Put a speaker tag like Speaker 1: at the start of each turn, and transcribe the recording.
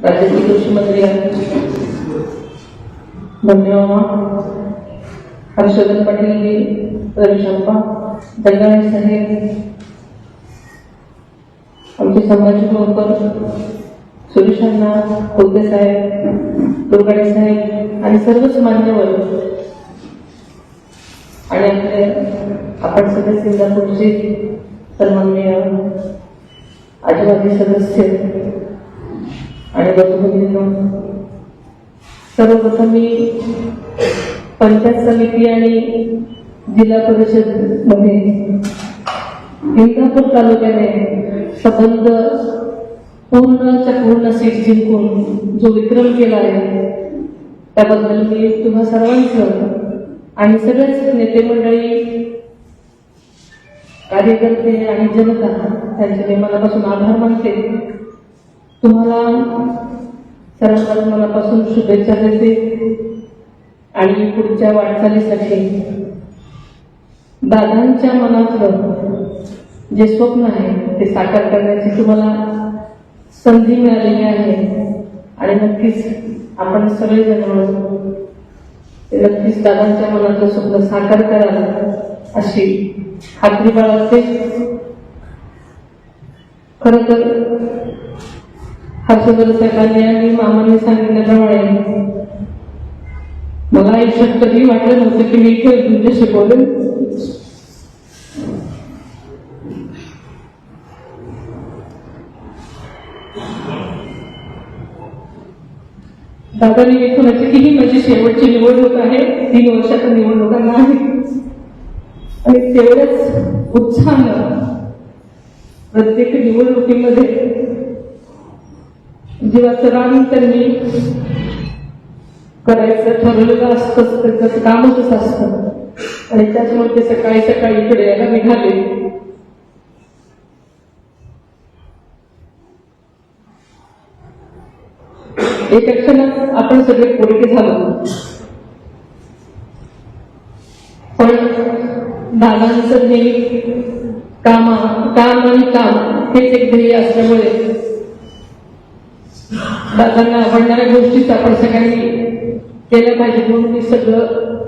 Speaker 1: राज्याचे कृषी मंत्री हर्षवर्धन पाटील, रविशंपा दंडाळे साहेब, आमचे संभाजी मोरकर, सुरेशांना खोते साहेब, दुर्गाडे साहेब आणि सर्वच मान्यवर आणि आपले आपण सगळे सिंगापूरचे सन्माननीय आदिवासी सदस्य आणि बंधूभगिनींनो, सर्वप्रथम मी पंचायत समिती आणि जिल्हा परिषद मध्ये सिंगापूर तालुक्याने संबंध पूर्णच्या पूर्ण सीट जिंकून जो विक्रम केला आहे त्याबद्दल मी तुम्हा सर्वांचं आणि सगळेच नेते मंडळी, कार्यकर्ते आणि जनता त्यांचे मी मनापासून आभार मानते. तुम्हाला सर्वांना मनापासून शुभेच्छा देते आणि पुढच्या वाटचालीसाठी दादांच्या मनातलं जे स्वप्न आहे ते साकार करण्याची तुम्हाला संधी मिळालेली आहे आणि नक्कीच आपण सगळेजण नक्कीच दादांच्या मनातलं स्वप्न साकार कराल अशी खात्री बाळगते. खरं तर हर्षवर्धन साहेबांनी आणि मामांनी सांगितल्याप्रमाणे मला आयुष्यात कधी वाटलं नव्हतं की मी इथे तुमच्याशी बोलेन. दादांनी विठ्ठलाची ही माझी शेवटची निवडणूक आहे, 3 वर्षाच्या निवडणुकांना आहे आणि तेवढ्याच उत्साहानं प्रत्येक निवडणुकीमध्ये जीवाचं रान त्यांनी करायचं ठरवलेलं असतं, त्याचं कामच असतं आणि त्याच्यामुळे ते सकाळी सकाळी इकडे यायला निघाले. एका क्षणात आपण सगळे पोरके झालो, पण दादांचं हे काम आणि काम हेच एक ध्येय असल्यामुळे दादांना आवडणाऱ्या गोष्टीच आपण सगळ्यांनी केलं पाहिजे म्हणून मी सगळं